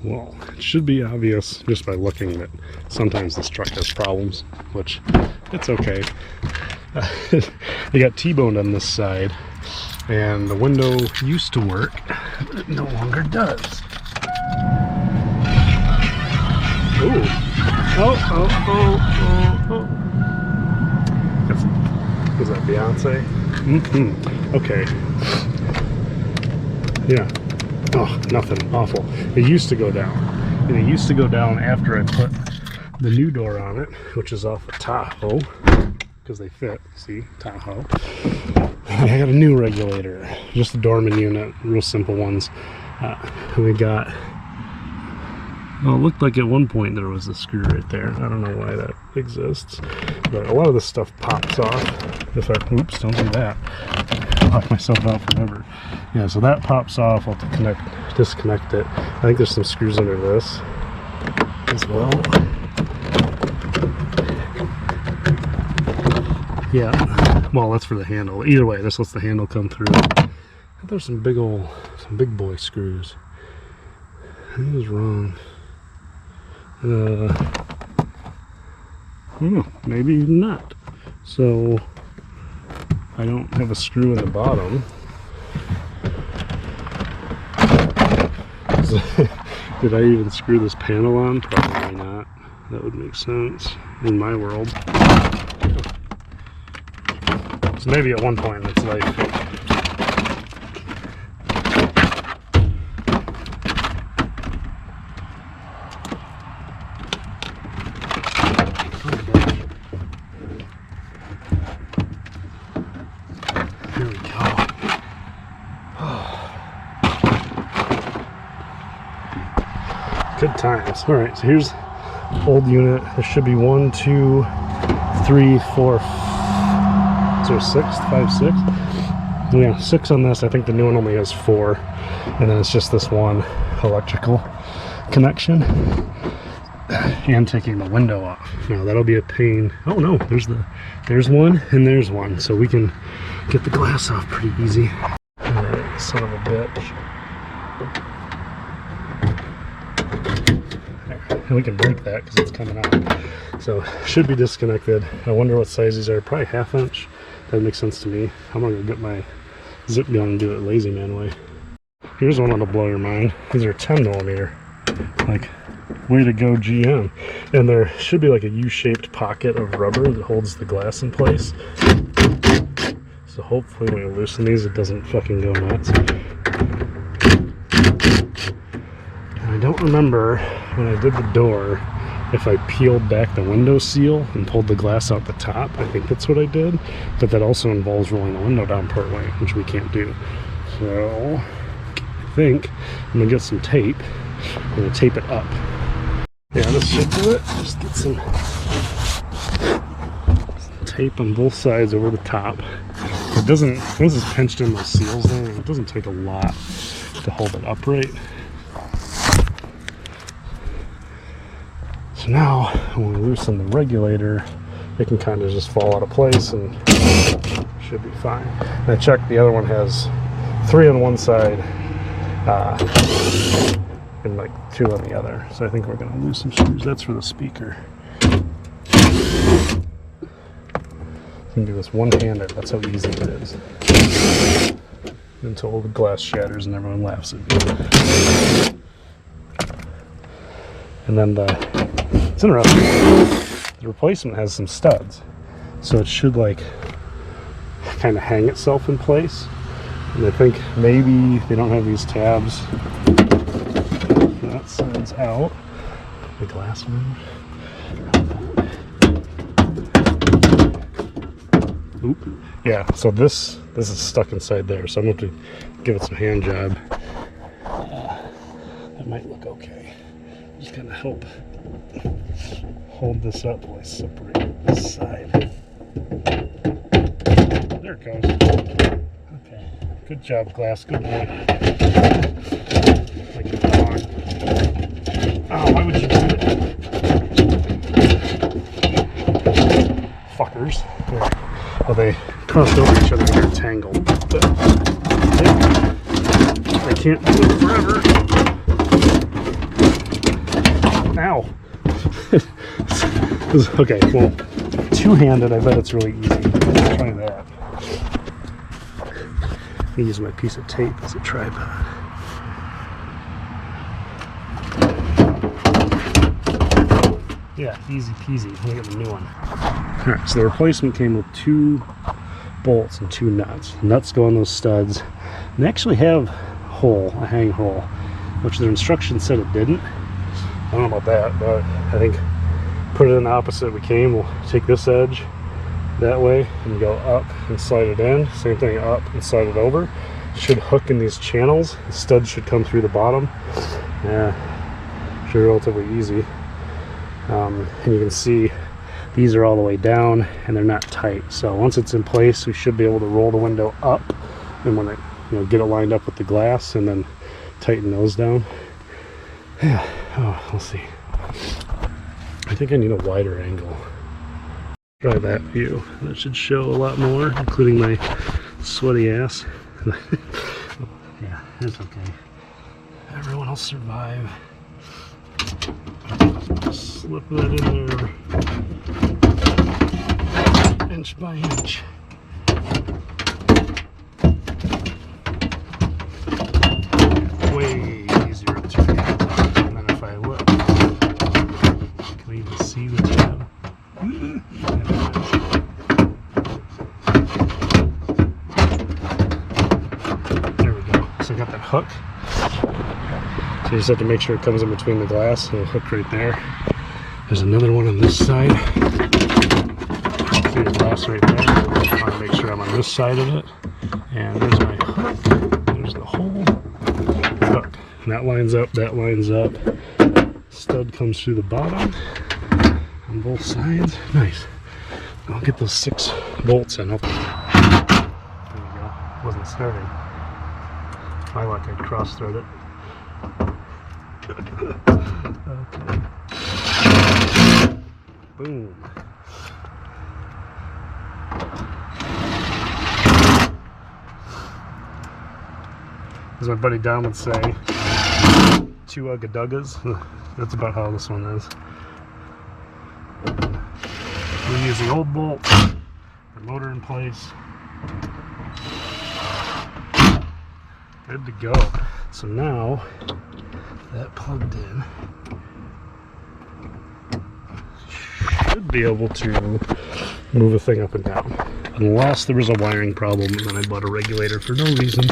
Well, it should be obvious just by looking that sometimes this truck has problems, which it's okay. They got T-boned on this side, and the window used to work, but it no longer does. Ooh. Oh. Was that Beyonce? Okay. Yeah. Oh, nothing. Awful. It used to go down. And it used to go down after I put the new door on it, which is off of Tahoe, because they fit. See? Tahoe. And I got a new regulator. Just a Dorman unit. Real simple ones. We got... Well, it looked like at one point there was a screw right there. I don't know why that exists. But a lot of this stuff pops off. If I... Oops, don't do that. I'll lock myself out forever. Yeah, so that pops off. I'll have to disconnect it. I think there's some screws under this as well. Yeah. Well, that's for the handle. Either way, this lets the handle come through. I think there's some big boy screws. I think it was wrong. I don't know, maybe not. So I don't have a screw in the bottom. Did I even screw this panel on? Probably not. That would make sense in my world. So maybe at one point in its life. Good times. All right, so here's old unit. There should be 1, 2, 3, 4. Is there 6? 5, 6? Yeah, 6 on this. I think the new one only has 4, and then it's just this one electrical connection and taking the window off. Now that'll be a pain. Oh no, there's one and there's one, so we can get the glass off pretty easy. All right, son of a bitch. And we can break that because it's coming out. So should be disconnected. I wonder what size these are. Probably 1/2 inch. That makes sense to me. I'm gonna go get my zip gun and do it lazy man way. Here's one that'll blow your mind. These are 10mm. Like, way to go, GM. And there should be like a U-shaped pocket of rubber that holds the glass in place. So hopefully when you loosen these, it doesn't fucking go nuts. I don't remember when I did the door if I peeled back the window seal and pulled the glass out the top. I think that's what I did, but that also involves rolling the window down part way, which we can't do. So I think I'm gonna get some tape. I'm gonna tape it up. Yeah, this should do it. Just get some tape on both sides over the top. It doesn't, once it's pinched in those seals there, it doesn't take a lot to hold it upright. So now, when we loosen the regulator, it can kind of just fall out of place and should be fine. And I checked, the other one has 3 on one side and like 2 on the other. So I think we're going to lose some screws. That's for the speaker. You can do this one-handed. That's how easy it is. Until the glass shatters and everyone laughs at me. And then it's interesting. The replacement has some studs, so it should like kind of hang itself in place. And I think maybe they don't have these tabs. That side's out. The glass move. Oop. Yeah, so this is stuck inside there, so I'm going to give it some hand job. That might look okay. Just gonna help hold this up while I separate this side. There it goes. Okay. Good job, glass. Good boy. Like a dog. Oh, why would you do that? Fuckers. Well, they crossed over each other and they're tangled. But I can't do it forever. Ow. Okay, well, two-handed, I bet it's really easy. Let's try that. I use my piece of tape as a tripod. Yeah, easy peasy. Look at the new one. Alright, so the replacement came with 2 bolts and 2 nuts. The nuts go on those studs. And they actually have a hang hole, which their instructions said it didn't. I don't know about that, but I think put it in the opposite we came. We'll take this edge that way and go up and slide it in. Same thing, up and slide it over. Should hook in these channels. The studs should come through the bottom. Yeah, should be relatively easy. And you can see these are all the way down and they're not tight. So once it's in place, we should be able to roll the window up, and when it, get it lined up with the glass, and then tighten those down. Yeah. Oh, we'll see. I think I need a wider angle. Try that view. That should show a lot more, including my sweaty ass. Yeah, it's okay. Everyone will survive. Slip that in there, inch by inch. Way easier to turn. And then if I look, can we even see the tab? There we go. So I got that hook. So you just have to make sure it comes in between the glass. It'll hook right there. There's another one on this side. See the glass right there. I want to make sure I'm on this side of it. And there's my hook. There's the hole. Hook. And that lines up. That lines up. Stud comes through the bottom on both sides. Nice. I'll get those 6 bolts in. There you go. Wasn't starting. My luck, I'd cross-thread it. Okay. Boom. As my buddy Don would say, 2 ugga-duggas. That's about how this one is. We use the old bolt, the motor in place. Good to go. So now, that plugged in, should be able to move a thing up and down. Unless there was a wiring problem and then I bought a regulator for no reason.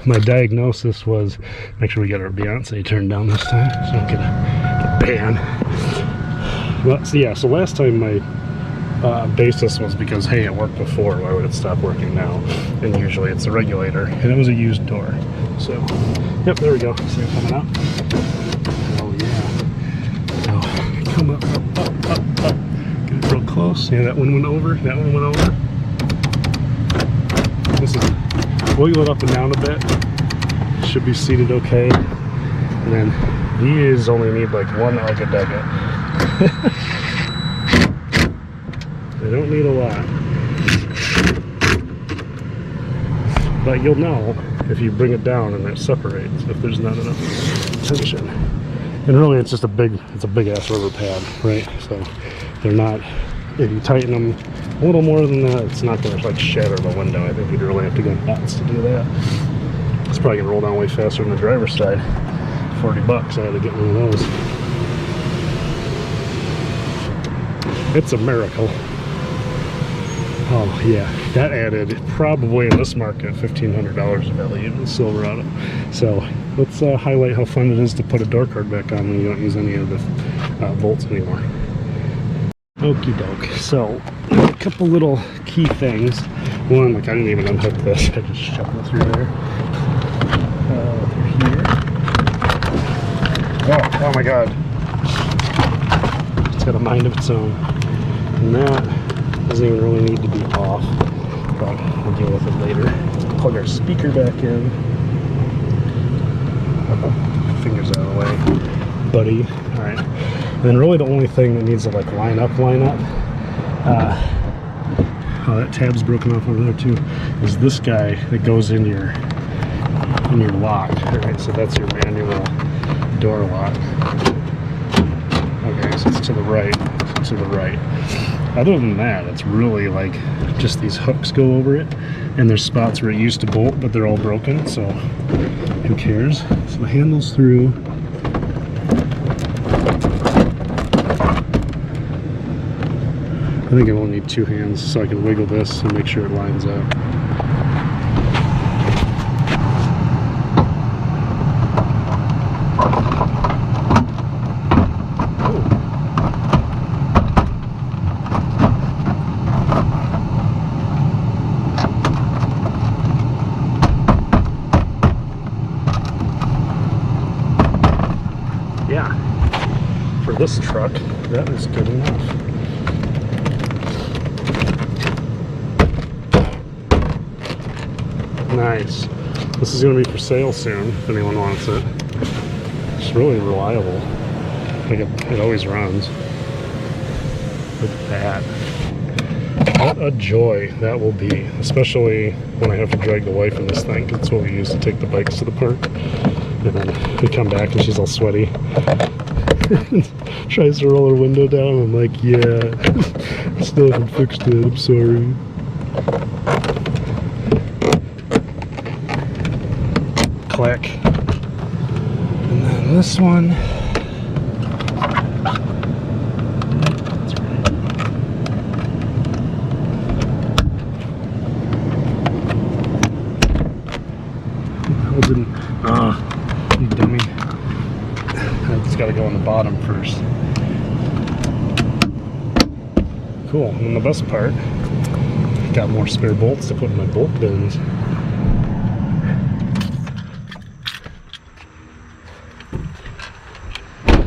My diagnosis was, make sure we get our Beyonce turned down this time so I don't get a ban. Well, so yeah, so last time my basis was because, hey, it worked before, why would it stop working now? And usually it's a regulator, and it was a used door. So, yep, there we go. See it coming up? Oh yeah. So, come up, up, up, up. Get it real close. Yeah, that one went over. That one went over. This is, wiggle it up and down a bit. Should be seated okay. And then these only need like 1 ugga-dugga. They don't need a lot. But you'll know if you bring it down and it separates if there's not enough tension. And really it's just a big ass rubber pad, right? So they're not, if you tighten them a little more than that, it's not gonna like shatter the window. I think you'd really have to go nuts to do that. It's probably gonna roll down way faster than the driver's side. $40, I had to get one of those. It's a miracle. Oh yeah, that added probably in this market $1,500 of value in the Silverado. So let's highlight how fun it is to put a door card back on when you don't use any of the bolts anymore. Okie doke. So a couple little key things. One, like I didn't even unhook this. I just shoved it through there. Through here. Oh my God! It's got a mind of its own. And that doesn't even really need to be off, but we'll deal with it later. Plug our speaker back in. Fingers out of the way, buddy. All right. And then really the only thing that needs to like line up. Oh, that tab's broken off over there too. Is this guy that goes in your lock? All right. So that's your manual door lock. to the right, to the right. Other than that, it's really like just these hooks go over it, and there's spots where it used to bolt, but they're all broken, so who cares? So the handle's through. I think I will need 2 hands so I can wiggle this and make sure it lines up. Yeah, for this truck, that is good enough. Nice. This is going to be for sale soon if anyone wants it. It's really reliable. Like it always runs. Look at that. What a joy that will be, especially when I have to drag the wife in this thing. That's what we use to take the bikes to the park. And then we come back and she's all sweaty. Tries to roll her window down. I'm like, yeah, still haven't fixed it. I'm sorry. Click. And then this one. Didn't. You dummy. It's got to go on the bottom first. Cool. And then the best part, got more spare bolts to put in my bolt bins.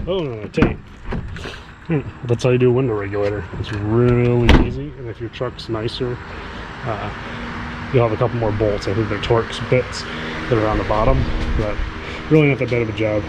Oh no, tape. That's how you do a window regulator. It's really easy, and if your truck's nicer, you'll have a couple more bolts. I think they're Torx bits that are on the bottom, but really not that bad of a job.